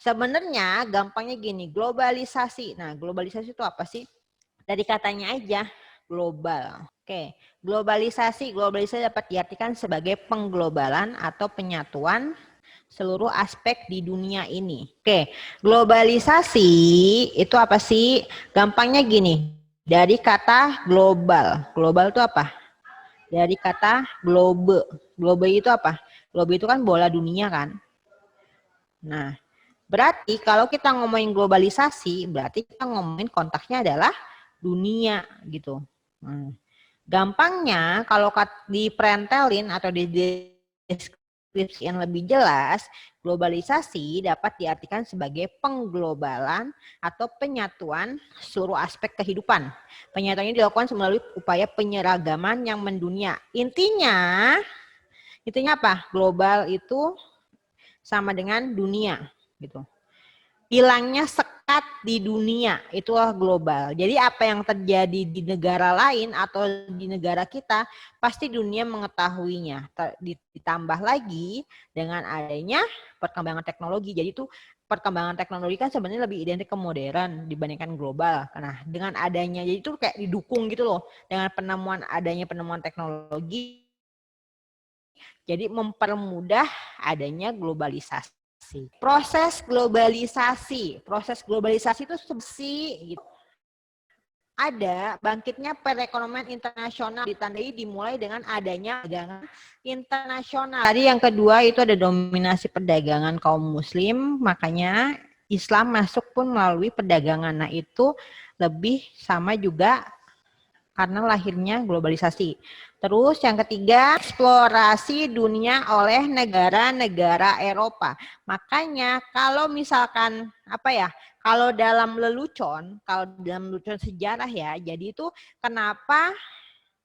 Sebenarnya gampangnya gini, globalisasi. Nah, globalisasi itu apa sih? Dari katanya aja, global. Oke, globalisasi. Globalisasi dapat diartikan sebagai pengglobalan atau penyatuan seluruh aspek di dunia ini. Oke, globalisasi itu apa sih? Gampangnya gini, dari kata global. Global itu apa? Dari kata globe. Globe itu apa? Globe itu kan bola dunia kan? Nah, berarti kalau kita ngomongin globalisasi, berarti kita ngomongin konteksnya adalah dunia gitu. Gampangnya kalau diperentelin atau di deskripsi yang lebih jelas, globalisasi dapat diartikan sebagai pengglobalan atau penyatuan seluruh aspek kehidupan. Penyatuannya dilakukan melalui upaya penyeragaman yang mendunia. Intinya apa? Global itu sama dengan dunia gitu. Hilangnya sekat di dunia, itulah global. Jadi apa yang terjadi di negara lain atau di negara kita, pasti dunia mengetahuinya. Ditambah lagi dengan adanya perkembangan teknologi. Jadi itu perkembangan teknologi kan sebenarnya lebih identik ke modern dibandingkan global. Nah, dengan adanya, jadi itu kayak didukung gitu loh. Dengan adanya penemuan teknologi, jadi mempermudah adanya globalisasi. Proses globalisasi itu sih gitu. Ada bangkitnya perekonomian internasional ditandai dimulai dengan adanya perdagangan internasional. Tadi yang kedua itu ada dominasi perdagangan kaum muslim, makanya Islam masuk pun melalui perdagangan. Nah, itu lebih sama juga karena lahirnya globalisasi. Terus yang ketiga, eksplorasi dunia oleh negara-negara Eropa. Makanya kalau misalkan kalau dalam lelucon sejarah ya, jadi itu kenapa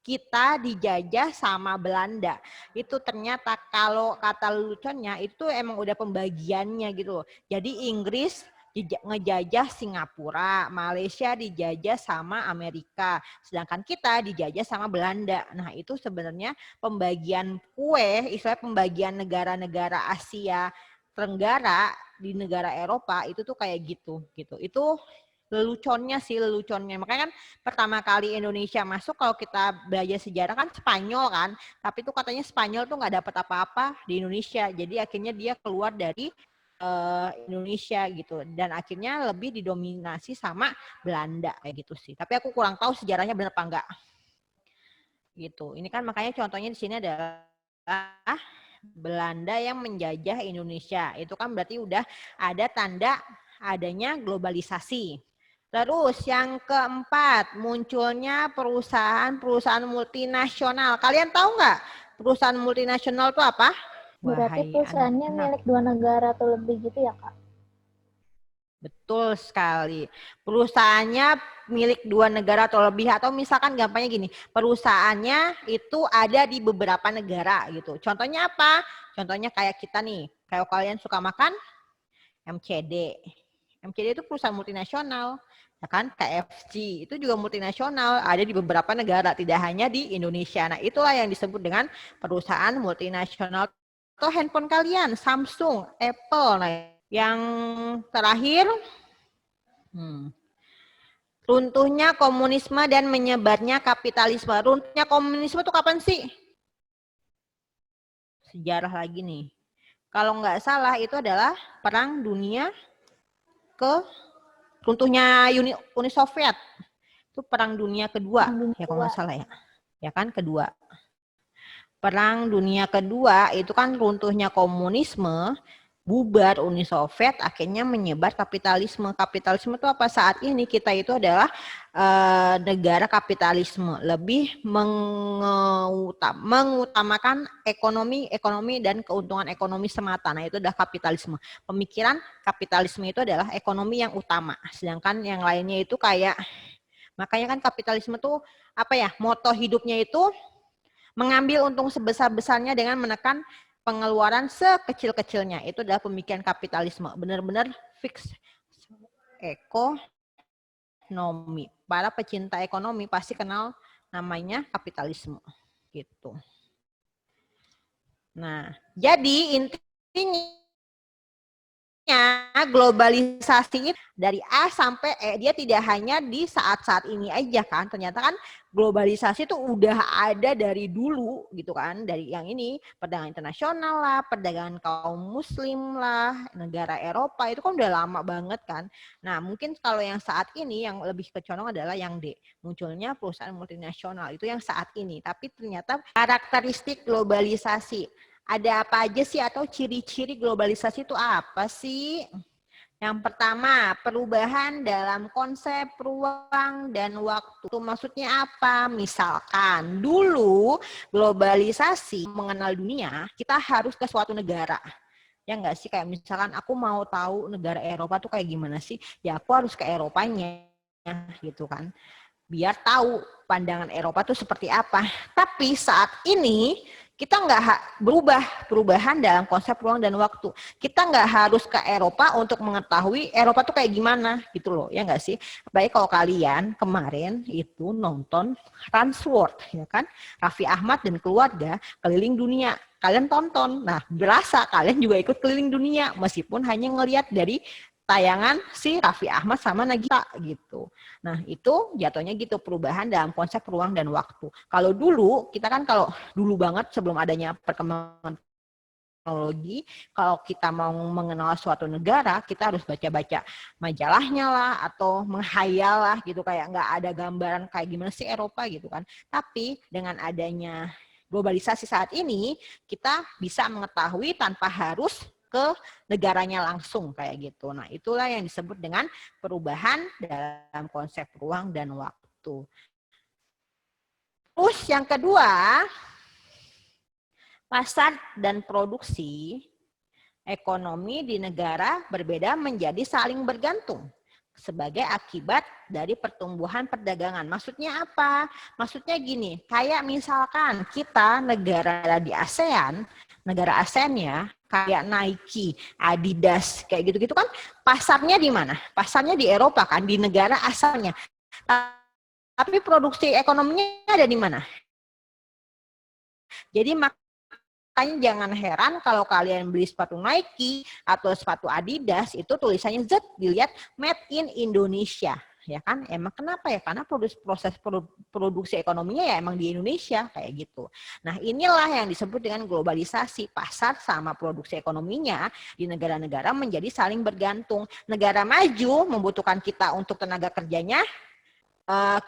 kita dijajah sama Belanda. Itu ternyata kalau kata leluconnya itu emang udah pembagiannya gitu loh. Jadi Inggris ngejajah Singapura, Malaysia dijajah sama Amerika, sedangkan kita dijajah sama Belanda. Nah, itu sebenarnya pembagian kue, istilah pembagian negara-negara Asia Tenggara di negara Eropa itu tuh kayak gitu. Itu leluconnya. Makanya kan pertama kali Indonesia masuk, kalau kita belajar sejarah kan Spanyol kan, tapi itu katanya Spanyol tuh nggak dapat apa-apa di Indonesia, jadi akhirnya dia keluar dari Indonesia gitu, dan akhirnya lebih didominasi sama Belanda kayak gitu sih. Tapi aku kurang tahu sejarahnya benar apa enggak gitu. Ini kan makanya contohnya di sini adalah Belanda yang menjajah Indonesia. Itu kan berarti udah ada tanda adanya globalisasi. Terus yang keempat, munculnya perusahaan-perusahaan multinasional. Kalian tahu nggak perusahaan multinasional itu apa? Berarti Wahai perusahaannya anak-anak. milik dua negara atau lebih gitu ya, Kak? Betul sekali. Perusahaannya milik dua negara atau lebih, atau misalkan gampangnya gini, perusahaannya itu ada di beberapa negara gitu. Contohnya apa? Contohnya kayak kita nih, kayak kalian suka makan MCD. MCD itu perusahaan multinasional, ya kan? KFC itu juga multinasional, ada di beberapa negara, tidak hanya di Indonesia. Nah, itulah yang disebut dengan perusahaan multinasional. Atau handphone kalian, Samsung, Apple. Nah, yang terakhir, runtuhnya komunisme dan menyebarnya kapitalisme. Runtuhnya komunisme itu kapan sih? Sejarah lagi nih. Kalau nggak salah itu adalah Perang Dunia ke runtuhnya Uni Soviet. Itu Perang Dunia Kedua, Perang Dunia ya kalau II. nggak salah ya. Ya kan, kedua. Perang Dunia Kedua itu kan runtuhnya komunisme, bubar Uni Soviet, akhirnya menyebar kapitalisme. Kapitalisme itu apa? Saat ini kita itu adalah negara kapitalisme, lebih mengutamakan ekonomi dan keuntungan ekonomi semata. Nah, itu adalah kapitalisme. Pemikiran kapitalisme itu adalah ekonomi yang utama, sedangkan yang lainnya itu kayak, makanya kan kapitalisme itu moto hidupnya itu mengambil untung sebesar-besarnya dengan menekan pengeluaran sekecil-kecilnya. Itu adalah pemikiran kapitalisme. Benar-benar fix ekonomi. Para pecinta ekonomi pasti kenal namanya kapitalisme. Gitu. Nah, jadi intinya globalisasi itu dari A sampai E, dia tidak hanya di saat-saat ini aja kan. Ternyata kan globalisasi itu udah ada dari dulu gitu kan. Dari yang ini, perdagangan internasional lah, perdagangan kaum muslim lah, negara Eropa itu kan udah lama banget kan. Nah mungkin kalau yang saat ini yang lebih kecondong adalah yang D, munculnya perusahaan multinasional itu yang saat ini. Tapi ternyata karakteristik globalisasi, ada apa aja sih atau ciri-ciri globalisasi itu apa sih? Yang pertama, perubahan dalam konsep ruang dan waktu. Itu maksudnya apa? Misalkan dulu globalisasi mengenal dunia, kita harus ke suatu negara. Ya enggak sih? Kayak misalkan aku mau tahu negara Eropa tuh kayak gimana sih? Ya aku harus ke Eropanya gitu kan. Biar tahu pandangan Eropa tuh seperti apa. Tapi saat ini kita nggak perubahan dalam konsep ruang dan waktu. Kita nggak harus ke Eropa untuk mengetahui Eropa tuh kayak gimana gitu loh, ya nggak sih? Baik kalau kalian kemarin itu nonton Ransworth, ya kan? Raffi Ahmad dan keluarga keliling dunia. Kalian tonton, nah berasa kalian juga ikut keliling dunia meskipun hanya ngelihat dari tayangan si Raffi Ahmad sama Nagita gitu. Nah itu jatuhnya gitu, perubahan dalam konsep ruang dan waktu. Kalau dulu, kita kan kalau dulu banget sebelum adanya perkembangan teknologi, kalau kita mau mengenal suatu negara, kita harus baca-baca majalahnya lah, atau menghayal lah gitu, kayak nggak ada gambaran kayak gimana sih Eropa gitu kan. Tapi dengan adanya globalisasi saat ini, kita bisa mengetahui tanpa harus ke negaranya langsung kayak gitu. Nah, itulah yang disebut dengan perubahan dalam konsep ruang dan waktu. Terus yang kedua, pasar dan produksi ekonomi di negara berbeda menjadi saling bergantung sebagai akibat dari pertumbuhan perdagangan. Maksudnya apa? Maksudnya gini, kayak misalkan kita negara di ASEAN, negara ASEAN ya, kayak Nike, Adidas, kayak gitu-gitu kan pasarnya di mana? Pasarnya di Eropa kan, di negara asalnya. Tapi produksi ekonominya ada di mana? Jadi makanya jangan heran kalau kalian beli sepatu Nike atau sepatu Adidas itu tulisannya Z, dilihat made in Indonesia. Ya kan, emang kenapa ya? Karena proses produksi ekonominya ya emang di Indonesia kayak gitu. Nah inilah yang disebut dengan globalisasi, pasar sama produksi ekonominya di negara-negara menjadi saling bergantung. Negara maju membutuhkan kita untuk tenaga kerjanya,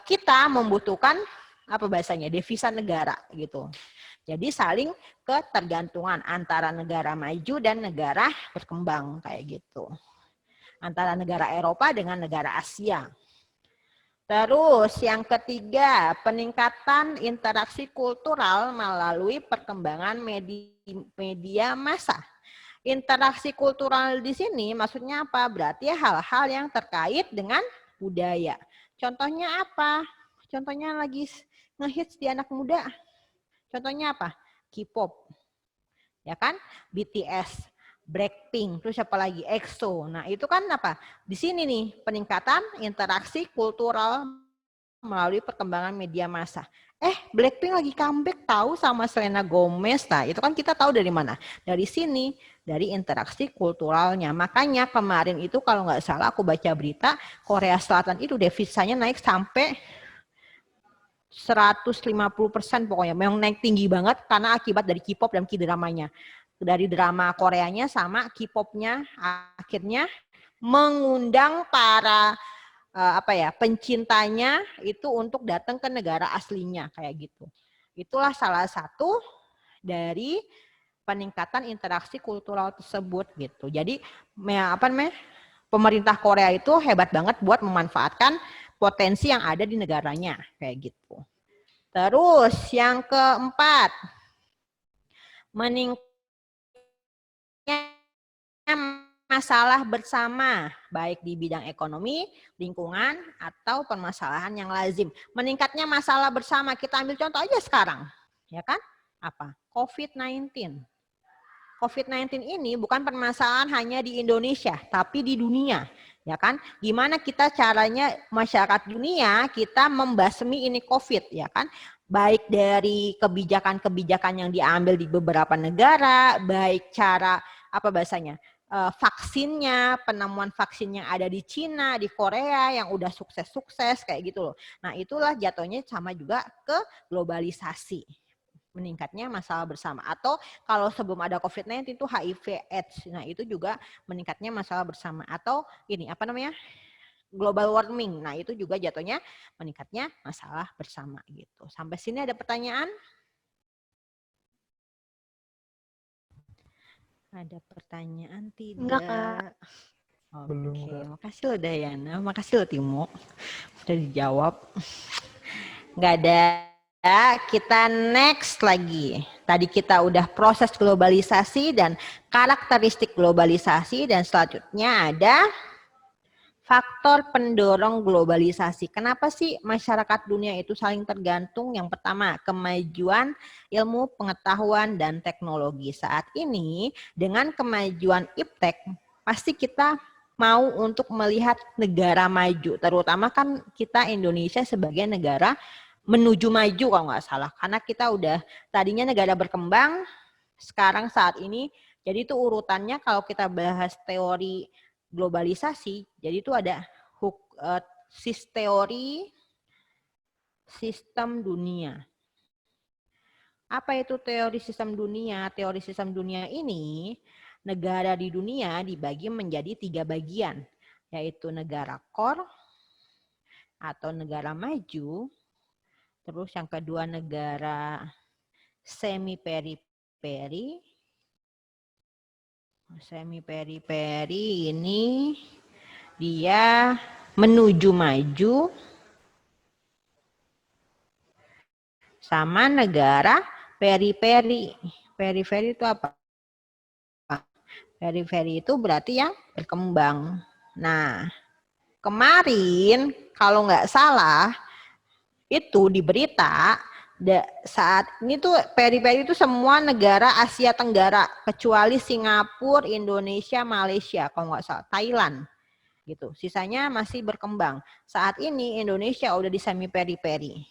kita membutuhkan apa bahasanya, devisa negara gitu. Jadi saling ketergantungan antara negara maju dan negara berkembang kayak gitu. Antara negara Eropa dengan negara Asia. Terus yang ketiga, peningkatan interaksi kultural melalui perkembangan media massa. Interaksi kultural di sini maksudnya apa? Berarti hal-hal yang terkait dengan budaya. Contohnya apa? Contohnya lagi ngehits di anak muda. Contohnya apa? K-pop. Ya kan? BTS, Blackpink, terus apa lagi? EXO. Nah, itu kan apa? Di sini nih, peningkatan interaksi kultural melalui perkembangan media massa. Blackpink lagi comeback tahu sama Selena Gomez. Nah, itu kan kita tahu dari mana? Dari sini, dari interaksi kulturalnya. Makanya kemarin itu kalau nggak salah aku baca berita, Korea Selatan itu devisanya naik sampai 150% pokoknya. Memang naik tinggi banget karena akibat dari K-pop dan K-dramanya. Dari drama Koreanya sama K-popnya akhirnya mengundang para pencintanya itu untuk datang ke negara aslinya kayak gitu. Itulah salah satu dari peningkatan interaksi kultural tersebut gitu. Jadi pemerintah Korea itu hebat banget buat memanfaatkan potensi yang ada di negaranya kayak gitu. Terus yang keempat, meningkatnya masalah bersama, baik di bidang ekonomi, lingkungan, atau permasalahan yang lazim. Meningkatnya masalah bersama, kita ambil contoh aja sekarang, ya kan? Apa? COVID-19. COVID-19 ini bukan permasalahan hanya di Indonesia, tapi di dunia, ya kan? Gimana kita caranya masyarakat dunia kita membasmi ini COVID, ya kan? Baik dari kebijakan-kebijakan yang diambil di beberapa negara, baik cara apa bahasanya? vaksinnya, penemuan vaksin yang ada di Cina, di Korea yang udah sukses-sukses kayak gitu loh. Nah, itulah jatuhnya sama juga ke globalisasi. Meningkatnya masalah bersama. Atau kalau sebelum ada COVID-19 itu HIV AIDS. Nah, itu juga meningkatnya masalah bersama. Atau ini apa namanya? Global warming. Nah, itu juga jatuhnya meningkatnya masalah bersama gitu. Sampai sini ada pertanyaan? Ada pertanyaan tidak? Enggak, Kak. Belum, Oke, Kak. makasih loh Dayana, makasih loh Timo. Udah dijawab. Nggak ada, kita next lagi. Tadi kita udah proses globalisasi dan karakteristik globalisasi, dan selanjutnya ada faktor pendorong globalisasi. Kenapa sih masyarakat dunia itu saling tergantung? Yang pertama, kemajuan ilmu, pengetahuan, dan teknologi. Saat ini, dengan kemajuan iptek, pasti kita mau untuk melihat negara maju. Terutama kan kita Indonesia sebagai negara menuju maju kalau nggak salah. Karena kita udah tadinya negara berkembang, sekarang saat ini, jadi itu urutannya kalau kita bahas teori globalisasi, jadi itu ada teori sistem dunia. Apa itu teori sistem dunia? Teori sistem dunia ini, negara di dunia dibagi menjadi 3 bagian, yaitu negara core atau negara maju, terus yang kedua negara semi periperi. Semi periperi ini dia menuju maju, sama negara periferi. Periferi itu apa? Periferi itu berarti yang berkembang. Nah, kemarin kalau nggak salah itu di berita saat ini tuh periperi itu semua negara Asia Tenggara kecuali Singapura, Indonesia, Malaysia, kalau nggak salah Thailand gitu. Sisanya masih berkembang. Saat ini Indonesia udah di semi periperi.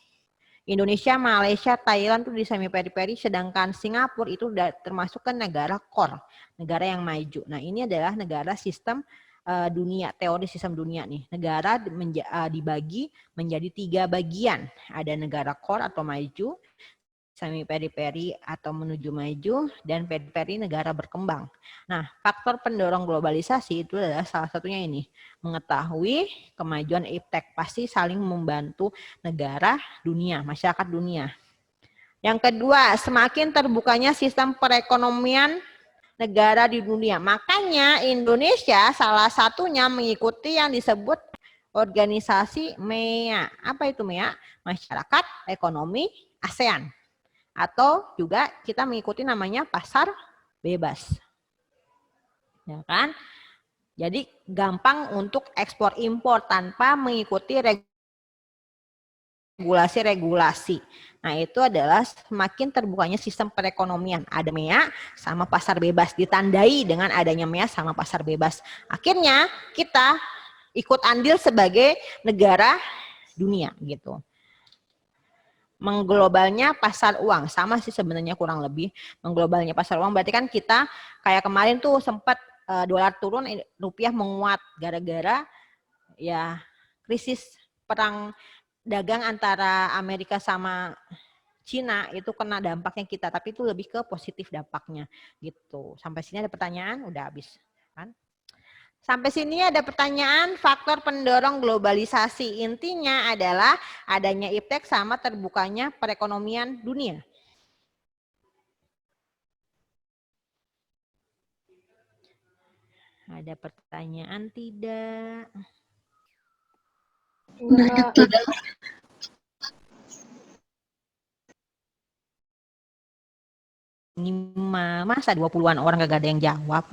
Indonesia, Malaysia, Thailand tuh di semi periperi, sedangkan Singapura itu udah termasuk ke negara core, negara yang maju. Nah, ini adalah negara sistem dunia, teori sistem dunia nih. Negara dibagi menjadi 3 bagian. Ada negara core atau maju, semi periperi atau menuju maju, dan periperi negara berkembang. Nah, faktor pendorong globalisasi itu adalah salah satunya ini, mengetahui kemajuan iptek, pasti saling membantu negara dunia, masyarakat dunia. Yang kedua, semakin terbukanya sistem perekonomian negara di dunia. Makanya Indonesia salah satunya mengikuti yang disebut organisasi MEA. Apa itu MEA? Masyarakat Ekonomi ASEAN. Atau juga kita mengikuti namanya pasar bebas. Ya kan? Jadi gampang untuk ekspor impor tanpa mengikuti regulasi-regulasi. Nah, itu adalah semakin terbukanya sistem perekonomian. Ada MEA sama pasar bebas, ditandai dengan adanya MEA sama pasar bebas. Akhirnya kita ikut andil sebagai negara dunia gitu. Mengglobalnya pasar uang, sama sih sebenarnya kurang lebih. Mengglobalnya pasar uang berarti kan kita kayak kemarin tuh sempat dolar turun, rupiah menguat gara-gara ya krisis perang dagang antara Amerika sama Cina, itu kena dampaknya kita, tapi itu lebih ke positif dampaknya gitu. Sampai sini ada pertanyaan? Udah habis kan? Sampai sini ada pertanyaan faktor pendorong globalisasi. Intinya adalah adanya iptek sama terbukanya perekonomian dunia. Ada pertanyaan tidak? Enggak. Ini masa 20-an orang gak ada yang jawab.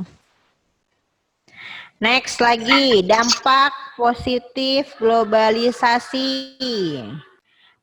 Next lagi, dampak positif globalisasi.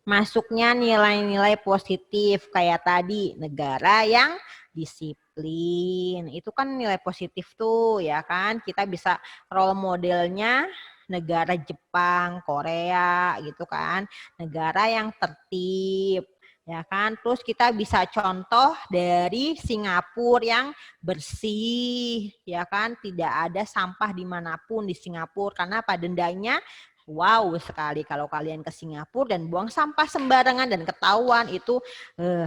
Masuknya nilai-nilai positif kayak tadi, negara yang disiplin. Itu kan nilai positif tuh ya kan. Kita bisa role modelnya negara Jepang, Korea gitu kan. Negara yang tertib, ya kan? Terus kita bisa contoh dari Singapura yang bersih, ya kan? Tidak ada sampah dimanapun di Singapura. Karena apa? Dendanya wow sekali kalau kalian ke Singapura dan buang sampah sembarangan dan ketahuan itu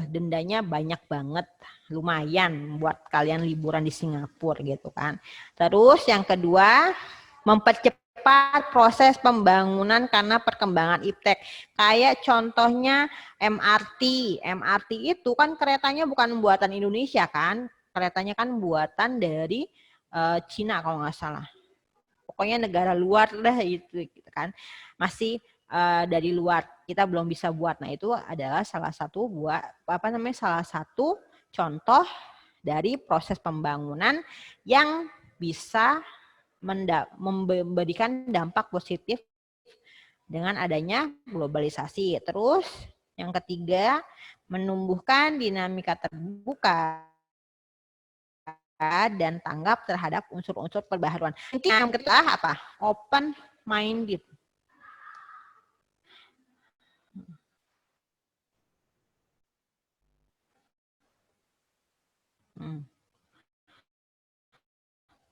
dendanya banyak banget. Lumayan buat kalian liburan di Singapura gitu kan. Terus yang kedua, mempercepat proses pembangunan karena perkembangan iptek. Kayak contohnya MRT. MRT itu kan keretanya bukan buatan Indonesia kan. Keretanya kan buatan dari Cina kalau nggak salah. Pokoknya negara luar dah itu gitu kan. Masih dari luar. Kita belum bisa buat. Nah, itu adalah salah satu salah satu contoh dari proses pembangunan yang bisa memberikan dampak positif dengan adanya globalisasi. Terus yang ketiga, menumbuhkan dinamika terbuka dan tanggap terhadap unsur-unsur perbaharuan. Yang ketiga apa? Open minded.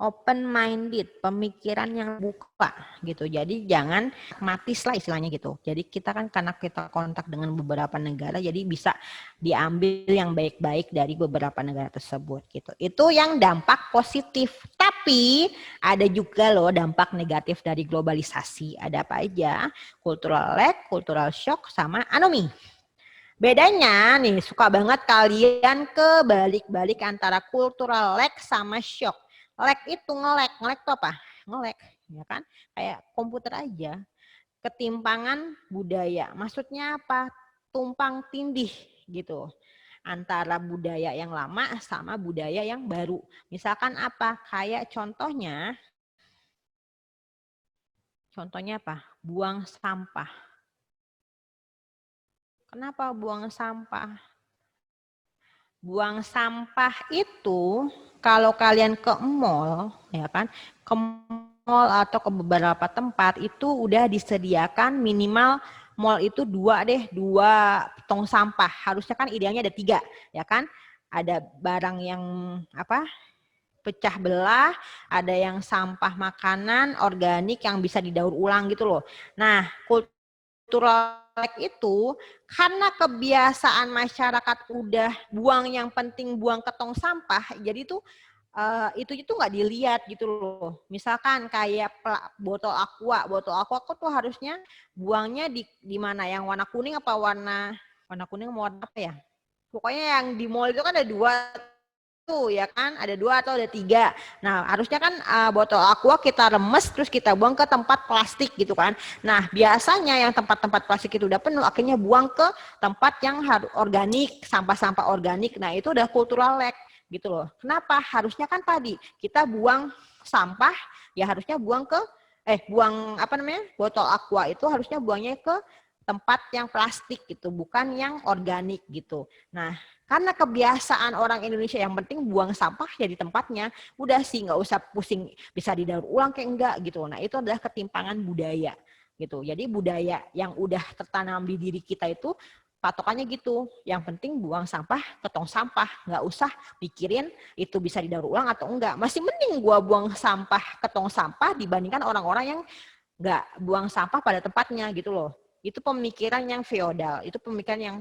Open minded, pemikiran yang buka gitu. Jadi jangan pragmatis lah istilahnya gitu. Jadi kita kan karena kita kontak dengan beberapa negara, jadi bisa diambil yang baik-baik dari beberapa negara tersebut gitu. Itu yang dampak positif. Tapi ada juga loh dampak negatif dari globalisasi. Ada apa aja? Cultural lag, cultural shock, sama anomi. Bedanya nih, suka banget kalian kebalik-balik antara cultural lag sama shock. Lag itu nge-lag itu apa? Nge-lag, ya kan? Kayak komputer aja. Ketimpangan budaya. Maksudnya apa? Tumpang tindih gitu. Antara budaya yang lama sama budaya yang baru. Misalkan apa? Kayak contohnya apa? Buang sampah. Kenapa buang sampah? Buang sampah itu kalau kalian ke mall, ya kan, ke mall atau ke beberapa tempat itu udah disediakan minimal mall itu dua tong sampah. Harusnya kan idealnya ada 3, ya kan? Ada barang yang apa? Pecah belah, ada yang sampah makanan organik yang bisa didaur ulang gitu loh. Nah, cultural itu karena kebiasaan masyarakat udah buang yang penting buang ke tong sampah, jadi itu nggak dilihat gitu loh. Misalkan kayak botol aqua tuh harusnya buangnya di mana, yang warna kuning apa warna kuning mau warna apa ya? Pokoknya yang di mall itu kan ada 2 tuh ya kan, ada 2 atau ada 3. Nah harusnya kan botol aqua kita remes terus kita buang ke tempat plastik gitu kan. Nah biasanya yang tempat-tempat plastik itu udah penuh, akhirnya buang ke tempat yang organik, sampah-sampah organik. Nah itu udah cultural lag gitu loh. Kenapa? Harusnya kan tadi kita buang sampah ya harusnya buang botol aqua itu harusnya buangnya ke tempat yang plastik gitu, bukan yang organik gitu. Nah karena kebiasaan orang Indonesia yang penting buang sampah ya di tempatnya, udah sih nggak usah pusing bisa didaur ulang kayak enggak gitu. Nah itu adalah ketimpangan budaya gitu. Jadi budaya yang udah tertanam di diri kita itu patokannya gitu. Yang penting buang sampah ke tong sampah, nggak usah pikirin itu bisa didaur ulang atau enggak. Masih mending gua buang sampah ke tong sampah dibandingkan orang-orang yang nggak buang sampah pada tempatnya gitu loh. Itu pemikiran yang feodal, itu pemikiran yang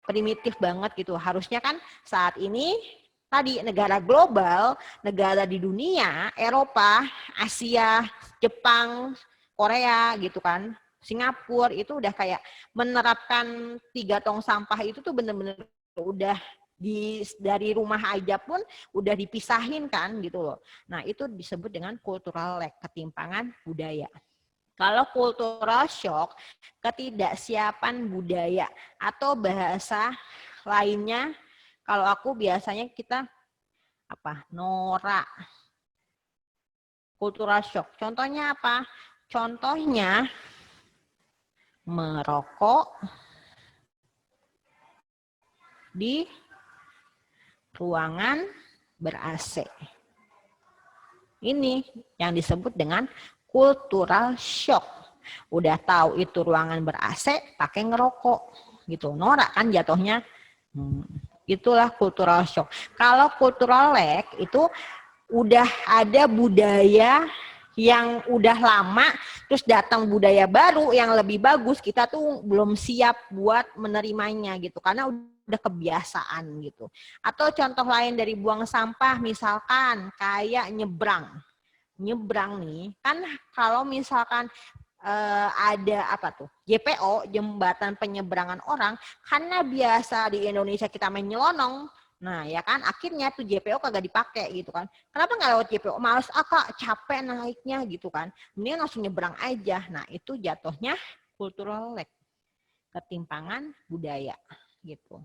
primitif banget gitu. Harusnya kan saat ini tadi negara global, negara di dunia, Eropa, Asia, Jepang, Korea gitu kan, Singapura itu udah kayak menerapkan 3 tong sampah itu tuh bener-bener udah dari rumah aja pun udah dipisahin kan gitu loh. Nah itu disebut dengan cultural lag, ketimpangan budaya. Kalau cultural shock, ketidaksiapan budaya atau bahasa lainnya, kalau aku biasanya kita norak. Cultural shock. Contohnya apa? Contohnya merokok di ruangan ber-AC. Ini yang disebut dengan cultural shock. Udah tahu itu ruangan ber-AC, pakai ngerokok gitu. Norak kan jatuhnya. Itulah cultural shock. Kalau cultural lag itu udah ada budaya yang udah lama, terus datang budaya baru yang lebih bagus, kita tuh belum siap buat menerimanya gitu, karena udah kebiasaan gitu. Atau contoh lain dari buang sampah, misalkan kayak nyebrang nih, kan kalau misalkan ada apa tuh, JPO, jembatan penyeberangan orang, karena biasa di Indonesia kita main nyelonong. Nah ya kan, akhirnya tuh JPO kagak dipakai gitu kan. Kenapa nggak lewat JPO? Males Kak, capek naiknya gitu kan. Mending langsung nyebrang aja. Nah itu jatuhnya cultural lag, ketimpangan budaya gitu.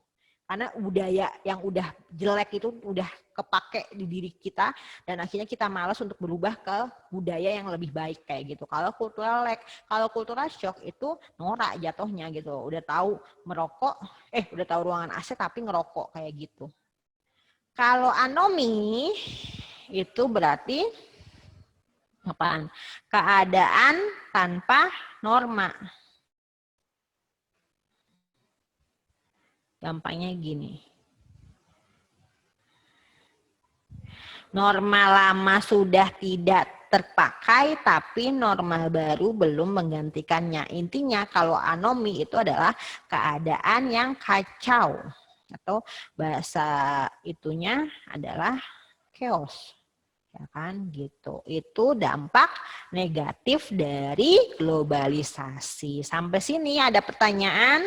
Karena budaya yang udah jelek itu udah kepake di diri kita, dan akhirnya kita malas untuk berubah ke budaya yang lebih baik kayak gitu. Kalau cultural lag, kalau cultural shock itu norak jatuhnya gitu. Udah tahu merokok, udah tahu ruangan AC tapi ngerokok kayak gitu. Kalau anomi itu berarti apaan? Keadaan tanpa norma. Gampangnya gini. Norma lama sudah tidak terpakai, tapi norma baru belum menggantikannya. Intinya kalau anomi itu adalah keadaan yang kacau. Atau bahasa itunya adalah chaos. Ya kan gitu. Itu dampak negatif dari globalisasi. Sampai sini ada pertanyaan?